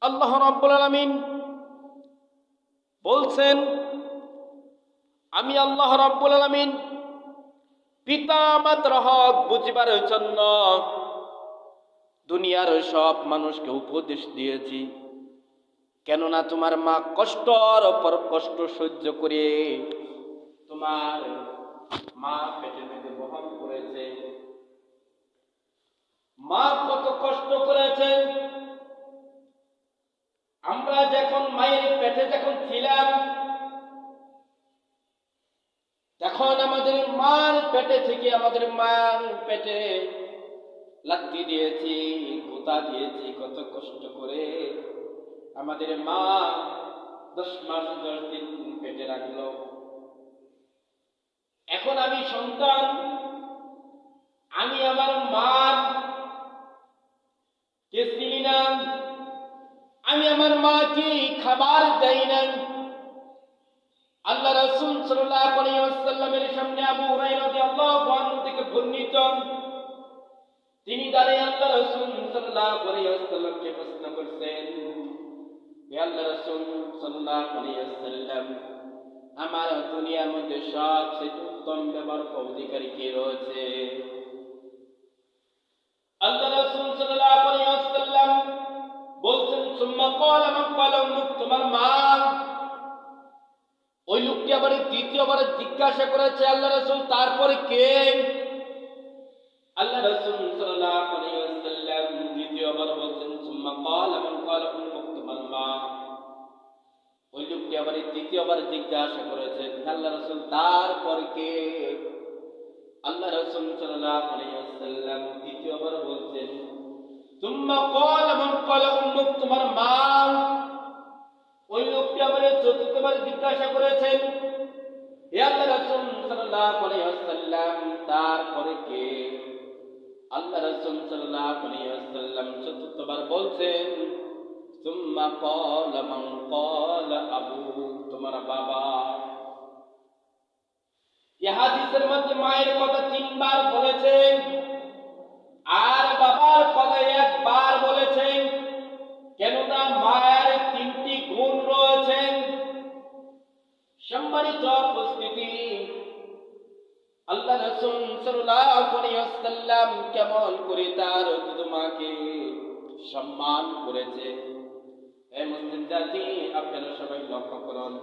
আল্লাহ রাব্বুল আলামিন বলছেন, আমি আল্লাহ রাব্বুল আলামিন পিতা মাতার হক বুঝিবার জন্য দুনিয়ার সব মানুষকে উপদেশ দিয়েছি। কেননা তোমার মা কষ্টর ওপর কষ্ট সহ্য করে তোমার মা পেটে পেটে বহন করেছে। মা কত কষ্ট করেছে। আমরা যখন মায়ের পেটে যখন ছিলাম, তখন আমাদের মার পেটে থেকে আমাদের মার পেটে লাথি দিয়েছি, গোতা দিয়েছি, কত কষ্ট করে আমাদের মা 10 মাস 10 দিন পেটে রাখলো। এখন আমি সন্তান, আমি আমার মার কে চিনি না, আমি আমার মাকে খাবার দেই না। আল্লাহ রাসূল সাল্লাল্লাহু আলাইহি ওয়াসাল্লামের সামনে আবু হুরায়রা রাদিয়াল্লাহু আনহু থেকে বর্ণিত, তিনি দাঁড়িয়ে আল্লাহ রাসূল সাল্লাল্লাহু আলাইহি ওয়াসাল্লামকে প্রশ্ন করছেন, হে আল্লাহ রাসূল সাল্লাল্লাহু আলাইহি ওয়াসাল্লাম, আমার দুনিয়ার মধ্যে সবচেয়ে উত্তম ব্যবহার অধিকারী কে রয়েছে? আল্লাহ রাসূল সাল্লাল্লাহু আলাইহি ওয়াসাল্লাম বলছেন, সুম্মা ক্বালা মান ক্বালা উম্মুক, তোমার মা। ওই লোকটি আবার দ্বিতীয়বার জিজ্ঞাসা করেছে, আল্লাহ রাসূল তারপরে কে? আল্লাহ রাসূল সাল্লাল্লাহু আলাইহি ওয়াসাল্লাম দ্বিতীয়বার বলছেন, সুম্মা ক্বালা মান ক্বালা উম্মুক, তোমার মা। ওই লোকটি আবার তৃতীয়বার জিজ্ঞাসা করেছেন, আল্লাহ রাসূল তারপর কে? আল্লাহ রাসূল সাল্লাল্লাহু আলাইহি ওয়াসাল্লাম তৃতীয়বার বলছেন, সুম্মা ক্বালা মান ক্বালা উম্মুক, তোমার মা। ওই লোকটি আবার চতুর্থবার জিজ্ঞাসা করেছেন, হে আল্লাহ রাসূল সাল্লাল্লাহু আলাইহি ওয়াসাল্লাম তারপরে কে? আল্লাহ রাসূল সাল্লাল্লাহু আলাইহি ওয়াসাল্লাম চতুর্থবার বলছেন, সুম্মা ক্বালা মান ক্বালা আবু, তোমার বাবা। এই হাদিসের মধ্যে মায়ের কথা 3 বার বলেছেন আর বাবার কথা 1 বার বলেছেন। কেননা মায়ের 3টি গুণ রয়েছে। সম্মানিত উপস্থিতি, আল্লাহ রাসূল সাল্লাল্লাহু আলাইহি ওয়াসাল্লাম কেমন করে তার মাকে সম্মান করেছে। হে মুসলিম জাতি, আপনারা সবাই লক্ষ্য করুন,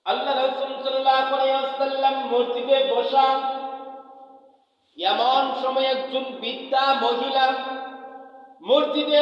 আল্লাহ রাসূল সাল্লাল্লাহু আলাইহি ওয়াসাল্লাম মসজিদে বসা, এমন সময় একজন বৃদ্ধা মহিলা মসজিদে